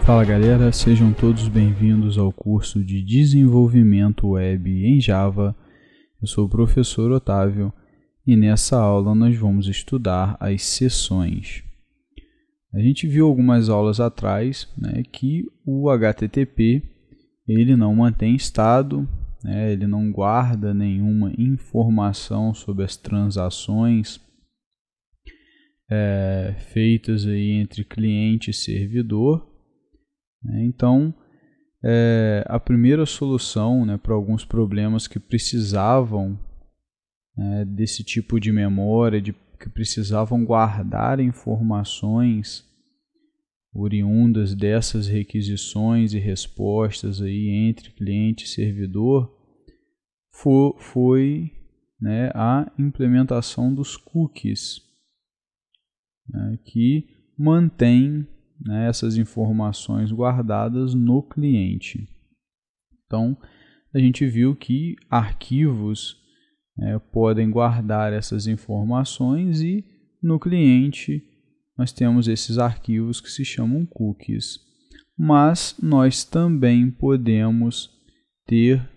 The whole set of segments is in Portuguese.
Fala galera, sejam todos bem-vindos ao curso de Desenvolvimento Web em Java. Eu sou o professor Otávio e nessa aula nós vamos estudar as seções. A gente viu algumas aulas atrás, que o HTTP ele não mantém estado, ele não guarda nenhuma informação sobre as transações feitas aí entre cliente e servidor. Então, a primeira solução para alguns problemas que precisavam desse tipo de memória, que precisavam guardar informações oriundas dessas requisições e respostas aí entre cliente e servidor, foi a implementação dos cookies, que mantém essas informações guardadas no cliente. Então, a gente viu que arquivos podem guardar essas informações e no cliente nós temos esses arquivos que se chamam cookies. Mas nós também podemos ter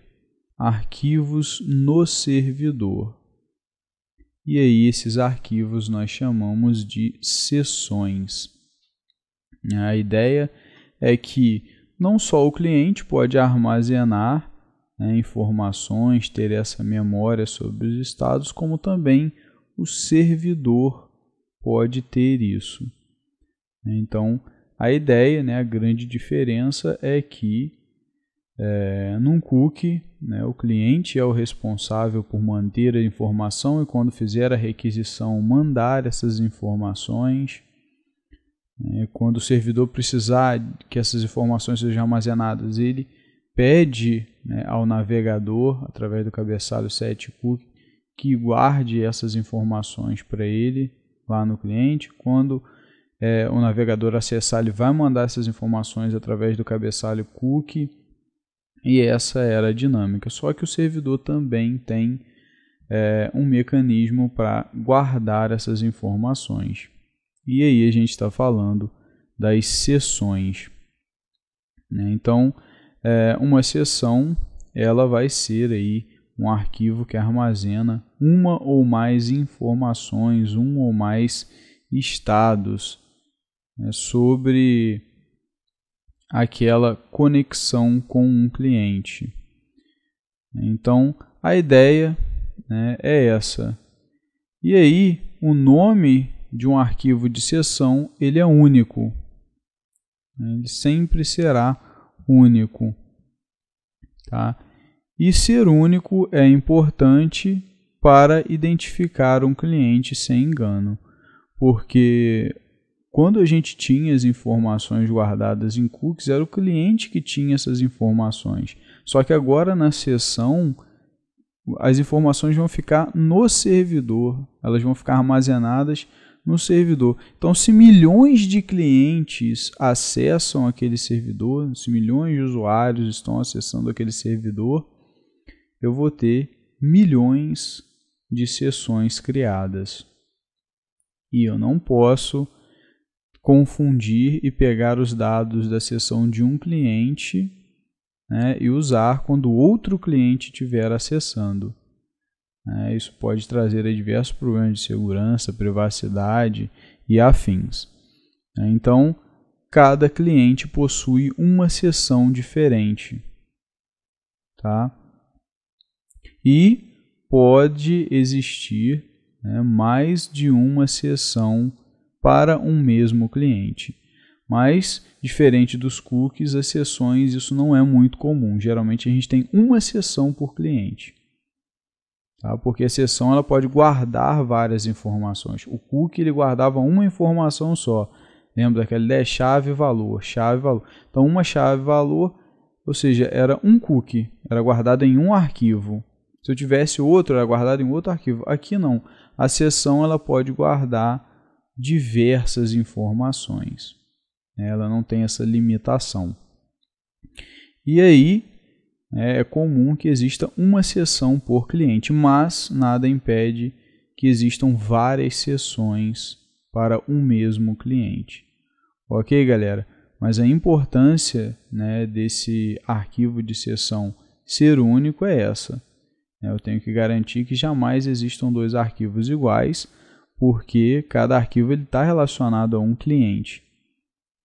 arquivos no servidor. E aí esses arquivos nós chamamos de seções. A ideia é que não só o cliente pode armazenar informações, ter essa memória sobre os estados, como também o servidor pode ter isso. Então, a ideia, a grande diferença é que num cookie, o cliente é o responsável por manter a informação e quando fizer a requisição mandar essas informações. Quando o servidor precisar que essas informações sejam armazenadas, ele pede ao navegador, através do cabeçalho setCookie, que guarde essas informações para ele lá no cliente. Quando o navegador acessar, ele vai mandar essas informações através do cabeçalho cookie, e essa era a dinâmica. Só que o servidor também tem um mecanismo para guardar essas informações. E aí a gente está falando das seções. Então, uma seção ela vai ser aí um arquivo que armazena uma ou mais informações, um ou mais estados sobre aquela conexão com um cliente. Então, a ideia é essa. E aí, o nome de um arquivo de seção, ele é único. Ele sempre será único. Tá? E ser único é importante para identificar um cliente sem engano. Porque quando a gente tinha as informações guardadas em cookies, era o cliente que tinha essas informações. Só que agora na seção, as informações vão ficar no servidor. Elas vão ficar armazenadas no servidor. Então, se milhões de clientes acessam aquele servidor, se milhões de usuários estão acessando aquele servidor, eu vou ter milhões de seções criadas. E eu não posso confundir e pegar os dados da seção de um cliente e usar quando outro cliente estiver acessando. Isso pode trazer diversos problemas de segurança, privacidade e afins. Então, cada cliente possui uma seção diferente. Tá? E pode existir mais de uma seção para um mesmo cliente. Mas, diferente dos cookies, as seções, isso não é muito comum. Geralmente a gente tem uma seção por cliente. Tá? Porque a seção ela pode guardar várias informações. O cookie ele guardava uma informação só. Lembra daquela ideia? Chave, valor, chave, valor. Então, uma chave, valor, ou seja, era um cookie, era guardado em um arquivo. Se eu tivesse outro, era guardado em outro arquivo. Aqui não. A seção ela pode guardar diversas informações. Ela não tem essa limitação. E aí, é comum que exista uma seção por cliente, mas nada impede que existam várias seções para um mesmo cliente. Ok, galera? mas a importância, né, desse arquivo de sessão ser único é essa. Eu tenho que garantir que jamais existam dois arquivos iguais, porque cada arquivo está relacionado a um cliente.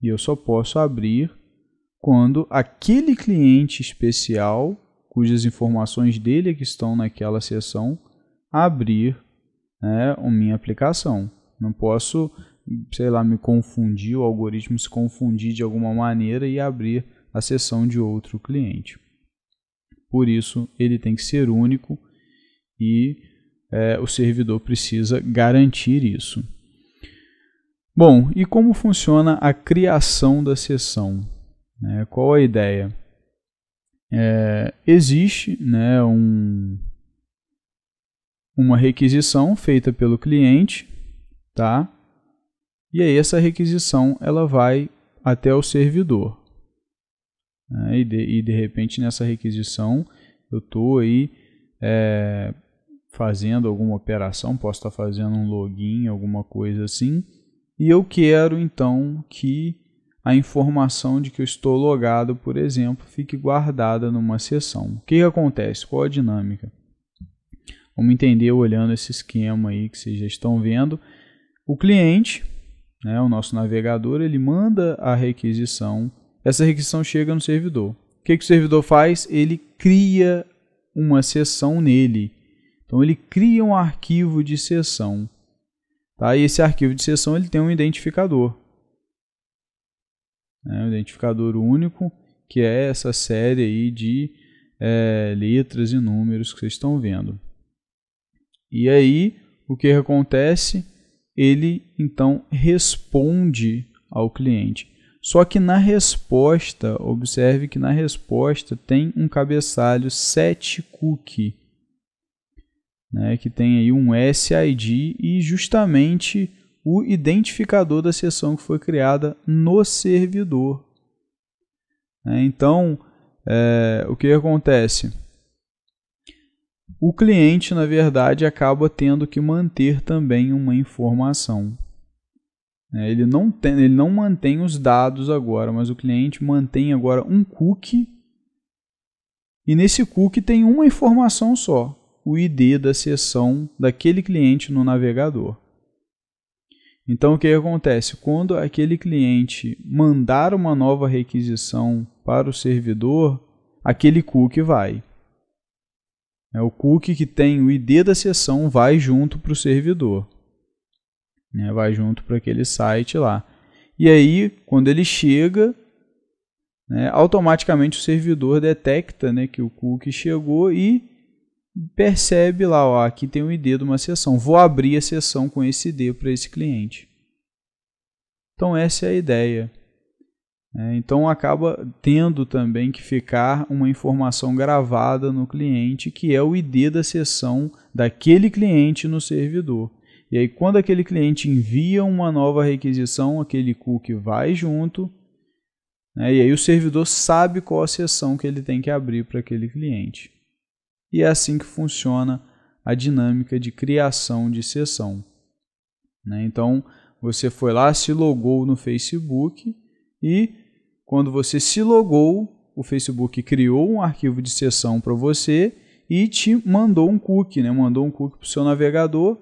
E eu só posso abrir quando aquele cliente especial, cujas informações dele é que estão naquela sessão, abrir, né, a minha aplicação. Não posso, sei lá, me confundir, o algoritmo se confundir de alguma maneira e abrir a sessão de outro cliente. Por isso, ele tem que ser único e o servidor precisa garantir isso. Bom, e como funciona a criação da sessão? Qual a ideia? Existe, né, uma requisição feita pelo cliente, tá? E aí essa requisição ela vai até o servidor. E de repente nessa requisição eu estou aí fazendo alguma operação, posso estar fazendo um login, alguma coisa assim, e eu quero então que a informação de que eu estou logado, por exemplo, fique guardada numa sessão. O que acontece? Qual a dinâmica? Vamos entender olhando esse esquema aí que vocês já estão vendo. O cliente, né, o nosso navegador, ele manda a requisição. Essa requisição chega no servidor. O que o servidor faz? Ele cria uma sessão nele. Então, ele cria um arquivo de sessão. Tá? E esse arquivo de sessão ele tem um identificador. Um identificador único, que é essa série aí de letras e números que vocês estão vendo. E aí, o que acontece? Ele, então, responde ao cliente. Só que na resposta, observe que na resposta tem um cabeçalho setCookie, né, que tem aí um SID e justamente o identificador da sessão que foi criada no servidor. Então, o que acontece? O cliente, na verdade, acaba tendo que manter também uma informação. Ele não mantém os dados agora, mas o cliente mantém agora um cookie, e nesse cookie tem uma informação só, o ID da sessão daquele cliente no navegador. Então, o que acontece? Quando aquele cliente mandar uma nova requisição para o servidor, aquele cookie vai. O cookie que tem o ID da sessão vai junto para o servidor. Vai junto para aquele site lá. E aí, quando ele chega, automaticamente o servidor detecta, que o cookie chegou e percebe lá, ó, aqui tem o ID de uma sessão. Vou abrir a sessão com esse ID para esse cliente. Então, essa é a ideia. Então, acaba tendo também que ficar uma informação gravada no cliente, que é o ID da sessão daquele cliente no servidor. E aí, quando aquele cliente envia uma nova requisição, aquele cookie vai junto, e aí o servidor sabe qual a sessão que ele tem que abrir para aquele cliente. E é assim que funciona a dinâmica de criação de sessão. Então, você foi lá, se logou no Facebook e quando você se logou, o Facebook criou um arquivo de sessão para você e te mandou um cookie, mandou um cookie para o seu navegador.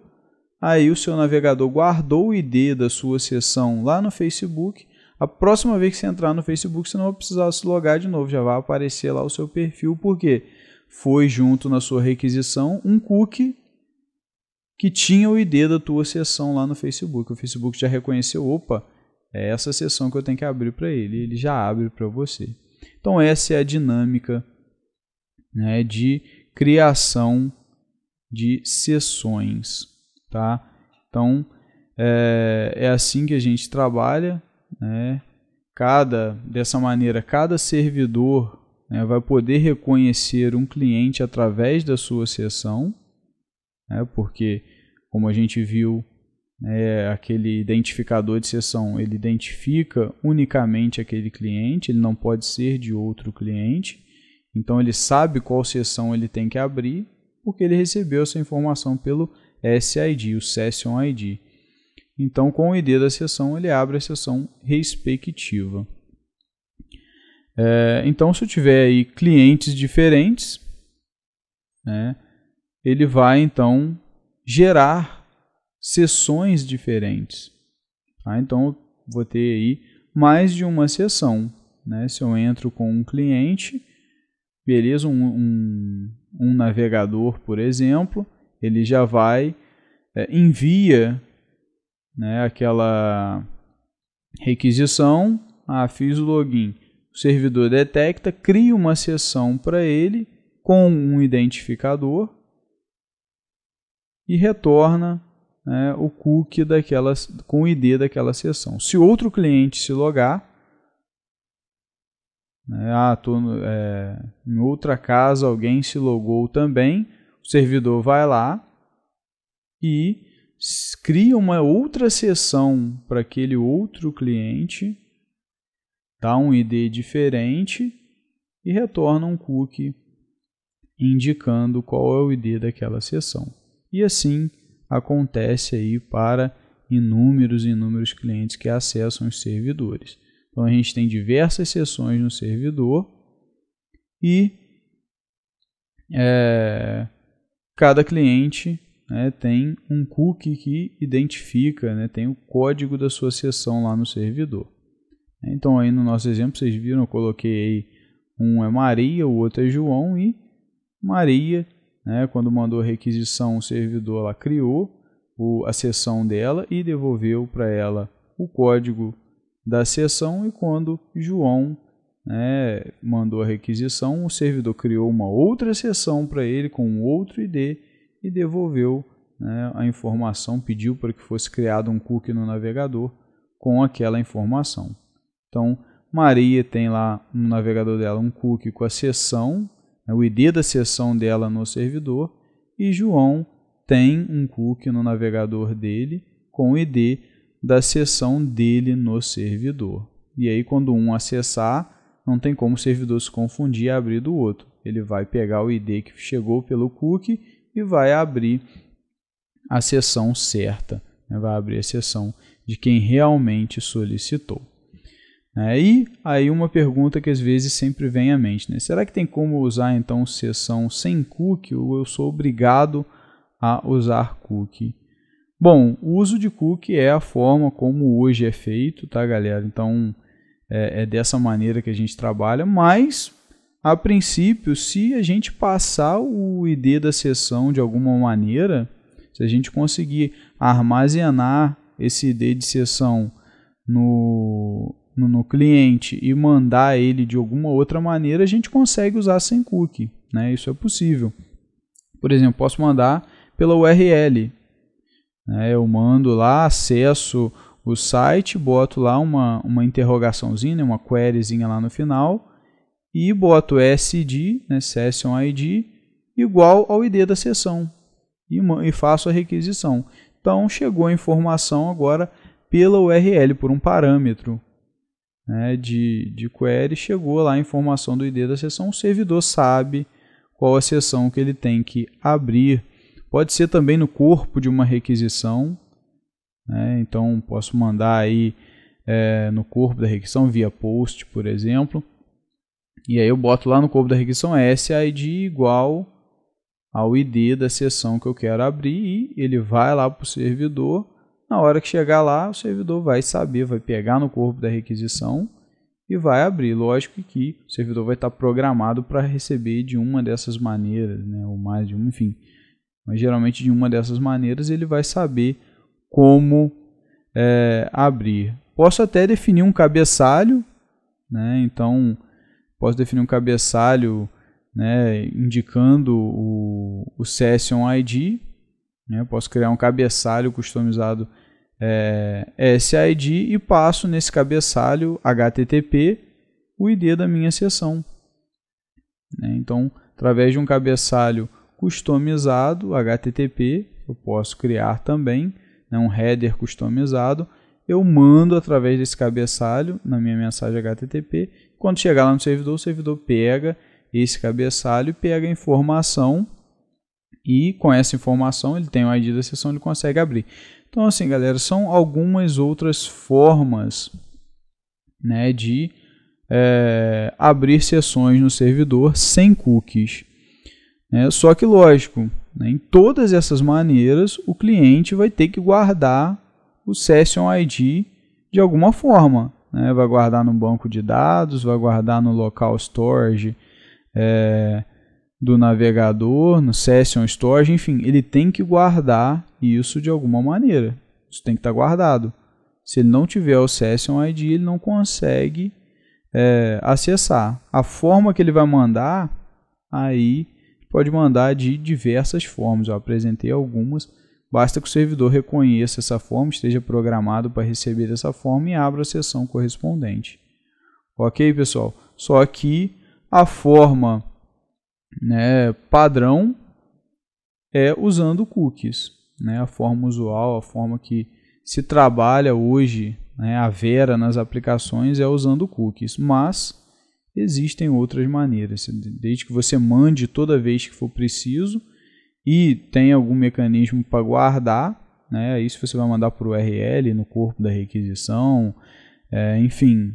Aí o seu navegador guardou o ID da sua sessão lá no Facebook. A próxima vez que você entrar no Facebook, você não vai precisar se logar de novo, já vai aparecer lá o seu perfil, porque foi junto na sua requisição um cookie que tinha o ID da tua sessão lá no Facebook. O Facebook já reconheceu, opa, é essa sessão que eu tenho que abrir para ele, ele já abre para você. Então essa é a dinâmica, de criação de sessões. Tá? Então, é assim que a gente trabalha. Dessa maneira, cada servidor vai poder reconhecer um cliente através da sua sessão, porque, como a gente viu, aquele identificador de sessão, ele identifica unicamente aquele cliente, ele não pode ser de outro cliente, então ele sabe qual sessão ele tem que abrir, porque ele recebeu essa informação pelo SID, o Session ID. Então, com o ID da sessão, ele abre a sessão respectiva. Então, se eu tiver aí clientes diferentes, né, ele vai então gerar sessões diferentes. Tá? Então, eu vou ter aí mais de uma sessão. Né? Se eu entro com um cliente, beleza, um navegador, por exemplo, ele já vai, envia, né, aquela requisição, fiz o login, o servidor detecta, cria uma sessão para ele com um identificador e retorna, né, o cookie com o ID daquela sessão. Se outro cliente se logar, em outra casa alguém se logou também, o servidor vai lá e cria uma outra sessão para aquele outro cliente, dá um ID diferente e retorna um cookie indicando qual é o ID daquela sessão. E assim acontece aí para inúmeros clientes que acessam os servidores. Então a gente tem diversas sessões no servidor e cada cliente, né, tem um cookie que identifica, né, tem o código da sua sessão lá no servidor. Então aí no nosso exemplo vocês viram, eu coloquei aí, um é Maria, o outro é João, e Maria, né, quando mandou a requisição, o servidor lá criou a sessão dela e devolveu para ela o código da sessão, e quando João, né, mandou a requisição, o servidor criou uma outra sessão para ele com outro ID e devolveu, né, a informação, pediu para que fosse criado um cookie no navegador com aquela informação. Então, Maria tem lá no navegador dela um cookie com a sessão, né, o ID da sessão dela no servidor, e João tem um cookie no navegador dele com o ID da sessão dele no servidor. E aí, quando um acessar, não tem como o servidor se confundir e abrir do outro. Ele vai pegar o ID que chegou pelo cookie e vai abrir a sessão certa, né? Vai abrir a sessão de quem realmente solicitou. E aí uma pergunta que às vezes sempre vem à mente, né? Será que tem como usar então sessão sem cookie, ou eu sou obrigado a usar cookie? Bom, o uso de cookie é a forma como hoje é feito, tá, galera? Então, é dessa maneira que a gente trabalha, mas, a princípio, se a gente passar o ID da sessão de alguma maneira, se a gente conseguir armazenar esse ID de sessão no cliente e mandar ele de alguma outra maneira, a gente consegue usar sem cookie, né? Isso é possível. Por exemplo, posso mandar pela URL. Eu mando lá, acesso o site, boto lá uma interrogaçãozinha, uma queryzinha lá no final e boto SD, né, Session ID, igual ao ID da sessão e faço a requisição. Então, chegou a informação agora pela URL, por um parâmetro, né, de query, chegou lá a informação do ID da sessão, o servidor sabe qual a sessão que ele tem que abrir. Pode ser também no corpo de uma requisição, né? Então posso mandar aí no corpo da requisição via post, por exemplo, e aí eu boto lá no corpo da requisição SID igual ao ID da sessão que eu quero abrir, e ele vai lá para o servidor. Na hora que chegar lá, o servidor vai saber, vai pegar no corpo da requisição e vai abrir. Lógico que o servidor vai estar programado para receber de uma dessas maneiras, né, ou mais de uma, enfim. Mas geralmente de uma dessas maneiras ele vai saber como abrir. Posso até definir um cabeçalho, né? Então posso definir um cabeçalho, né, indicando o Session ID, né? Posso criar um cabeçalho customizado SID e passo nesse cabeçalho HTTP o ID da minha sessão, né? Então, através de um cabeçalho customizado HTTP, eu posso criar também, né, um header customizado, eu mando através desse cabeçalho na minha mensagem HTTP. Quando chegar lá no servidor, o servidor pega esse cabeçalho e pega a informação, e com essa informação ele tem o ID da sessão, ele consegue abrir. Então, assim, galera, são algumas outras formas, né, de abrir sessões no servidor sem cookies. Só que, lógico, em todas essas maneiras, o cliente vai ter que guardar o Session ID de alguma forma. Vai guardar no banco de dados, vai guardar no local storage do navegador, no Session Storage, enfim, ele tem que guardar isso de alguma maneira. Isso tem que estar guardado. Se ele não tiver o Session ID, ele não consegue acessar. A forma que ele vai mandar, aí pode mandar de diversas formas. Eu apresentei algumas. Basta que o servidor reconheça essa forma, esteja programado para receber dessa forma e abra a sessão correspondente. Ok, pessoal? Só que a forma padrão é usando cookies. A forma usual, a forma que se trabalha hoje, a Vera nas aplicações, é usando cookies. Mas existem outras maneiras, desde que você mande toda vez que for preciso e tem algum mecanismo para guardar, isso você vai mandar por URL no corpo da requisição, enfim,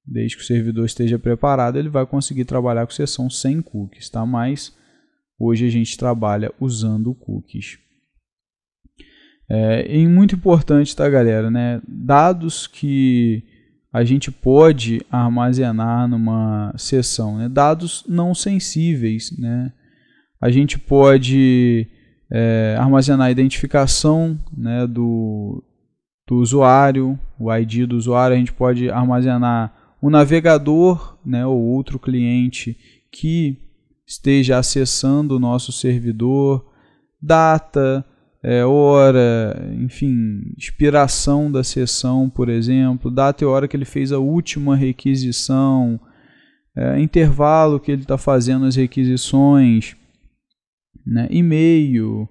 desde que o servidor esteja preparado, ele vai conseguir trabalhar com sessão sem cookies, tá? Mas hoje a gente trabalha usando cookies. E muito importante, tá, galera, dados que a gente pode armazenar numa sessão, dados não sensíveis, a gente pode armazenar a identificação do usuário, o ID do usuário, a gente pode armazenar o navegador, ou outro cliente que esteja acessando o nosso servidor, data, hora, enfim, expiração da sessão, por exemplo, data e hora que ele fez a última requisição, intervalo que ele está fazendo as requisições, e-mail,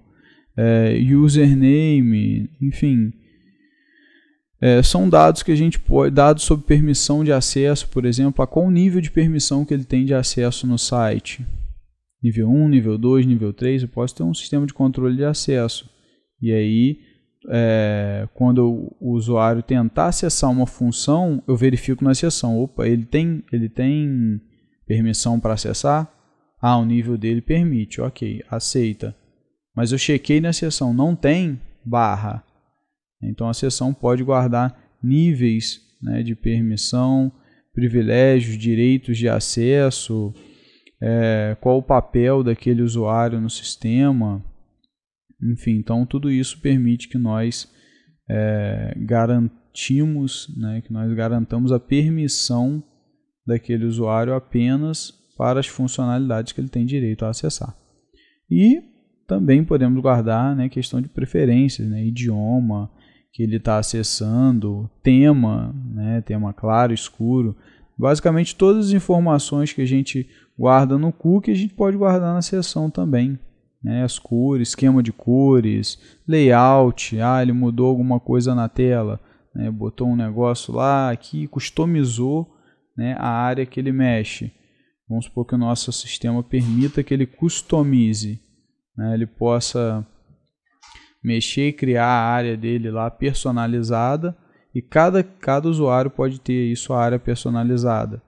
username, enfim, são dados que a gente pode, dados sobre permissão de acesso, por exemplo, a qual nível de permissão que ele tem de acesso no site, nível 1, nível 2, nível 3, eu posso ter um sistema de controle de acesso. E aí, quando o usuário tentar acessar uma função, eu verifico na sessão. Opa, ele tem permissão para acessar? O nível dele permite, ok, aceita. Mas eu chequei na sessão, não tem, barra. Então a sessão pode guardar níveis de permissão, privilégios, direitos de acesso, qual o papel daquele usuário no sistema. Enfim, então tudo isso permite que nós garantamos a permissão daquele usuário apenas para as funcionalidades que ele tem direito a acessar. E também podemos guardar questão de preferências, idioma que ele está acessando, tema, tema claro, escuro. Basicamente todas as informações que a gente guarda no cookie a gente pode guardar na sessão também. As cores, esquema de cores, layout, ele mudou alguma coisa na tela, botou um negócio lá, aqui, customizou a área que ele mexe. Vamos supor que o nosso sistema permita que ele customize, ele possa mexer e criar a área dele lá personalizada, e cada usuário pode ter isso, a área personalizada.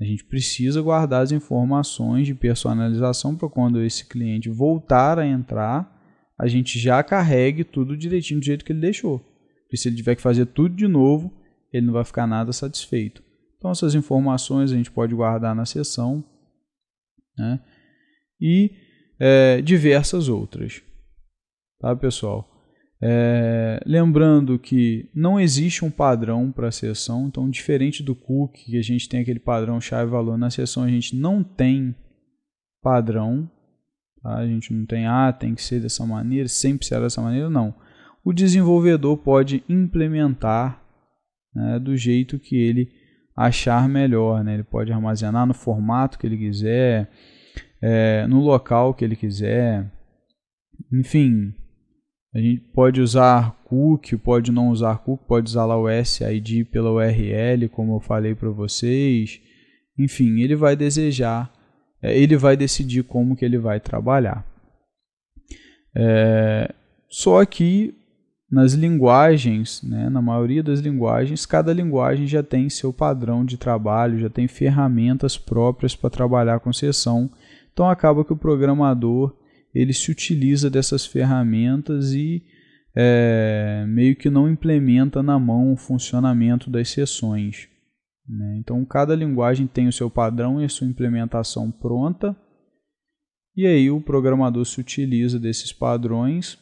A gente precisa guardar as informações de personalização para quando esse cliente voltar a entrar, a gente já carregue tudo direitinho do jeito que ele deixou. Porque se ele tiver que fazer tudo de novo, ele não vai ficar nada satisfeito. Então essas informações a gente pode guardar na sessão, e diversas outras. Tá, pessoal? Lembrando que não existe um padrão para a sessão, então diferente do cookie, que a gente tem aquele padrão chave-valor, na sessão a gente não tem padrão, tá? A gente não tem, tem que ser dessa maneira, sempre será dessa maneira, não. O desenvolvedor pode implementar do jeito que ele achar melhor, ele pode armazenar no formato que ele quiser, no local que ele quiser, enfim. A gente pode usar cookie, pode não usar cookie, pode usar lá o SID pela URL, como eu falei para vocês. Enfim, ele vai desejar, ele vai decidir como que ele vai trabalhar. Só que nas linguagens, né, na maioria das linguagens, cada linguagem já tem seu padrão de trabalho, já tem ferramentas próprias para trabalhar com sessão. Então acaba que o programador ele se utiliza dessas ferramentas e meio que não implementa na mão o funcionamento das sessões, né? Então cada linguagem tem o seu padrão e a sua implementação pronta, e aí o programador se utiliza desses padrões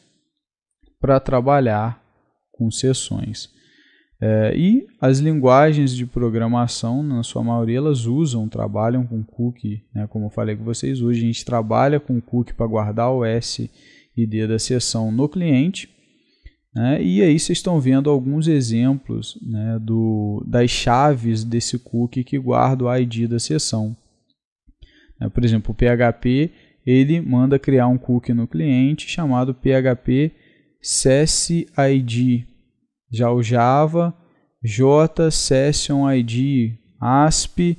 para trabalhar com sessões. E as linguagens de programação, na sua maioria, elas trabalham com cookie, né? Como eu falei com vocês, hoje a gente trabalha com cookie para guardar o SID da sessão no cliente, né? E aí vocês estão vendo alguns exemplos, né, das chaves desse cookie que guarda o ID da sessão. Por exemplo, o PHP ele manda criar um cookie no cliente chamado PHP SessionID. Já o Java, JSessionID, ASP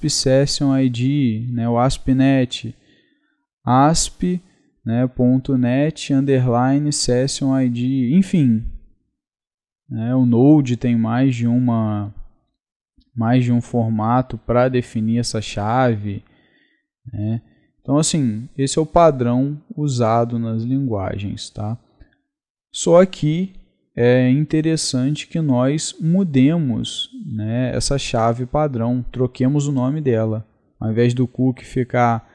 SessionID, né, o ASP.NET, ASP, né, .NET _ SessionID, enfim, né, o Node tem mais de um formato para definir essa chave, né? Então, assim, esse é o padrão usado nas linguagens, tá? Só que é interessante que nós mudemos, né, essa chave padrão, troquemos o nome dela. Ao invés do cookie ficar,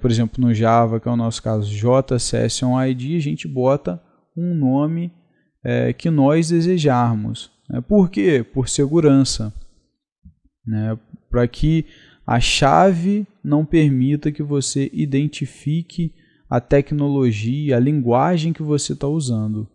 por exemplo, no Java, que é o nosso caso, JSessionID, a gente bota um nome que nós desejarmos. Por quê? Por segurança, né? Para que a chave não permita que você identifique a tecnologia, a linguagem que você está usando.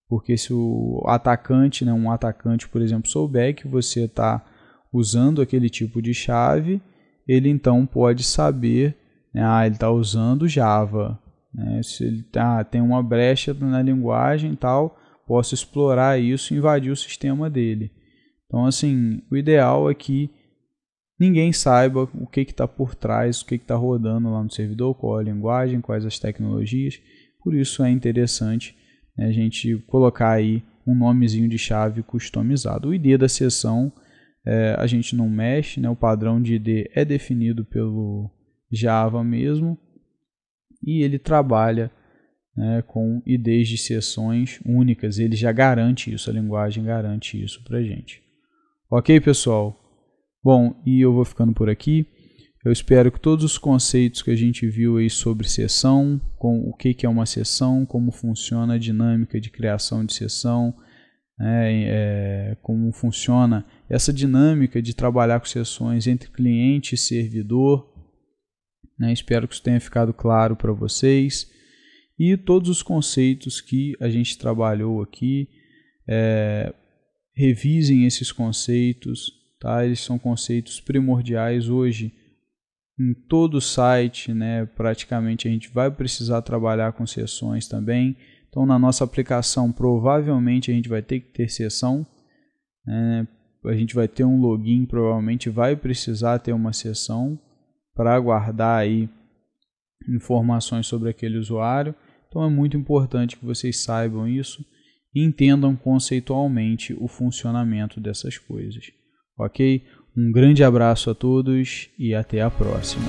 Porque se o atacante, né, um atacante, por exemplo, souber que você está usando aquele tipo de chave, ele então pode saber, né, ele está usando Java, né, se ele tem uma brecha na linguagem e tal, posso explorar isso e invadir o sistema dele. Então, assim, o ideal é que ninguém saiba o que está por trás, o que está rodando lá no servidor, qual a linguagem, quais as tecnologias. Por isso é interessante, né, a gente colocar aí um nomezinho de chave customizado. O ID da sessão a gente não mexe, né, o padrão de ID é definido pelo Java mesmo e ele trabalha, né, com IDs de sessões únicas. Ele já garante isso, a linguagem garante isso para a gente. Ok, pessoal? Bom, e eu vou ficando por aqui. Eu espero que todos os conceitos que a gente viu aí sobre sessão, com o que é uma sessão, como funciona a dinâmica de criação de sessão, como funciona essa dinâmica de trabalhar com sessões entre cliente e servidor, né? Espero que isso tenha ficado claro para vocês. E todos os conceitos que a gente trabalhou aqui, revisem esses conceitos, tá? Eles são conceitos primordiais hoje. Em todo o site, né, praticamente a gente vai precisar trabalhar com sessões também. Então, na nossa aplicação, provavelmente a gente vai ter que ter sessão, né? A gente vai ter um login, provavelmente vai precisar ter uma sessão para guardar aí informações sobre aquele usuário. Então, é muito importante que vocês saibam isso e entendam conceitualmente o funcionamento dessas coisas. Ok? Um grande abraço a todos e até a próxima.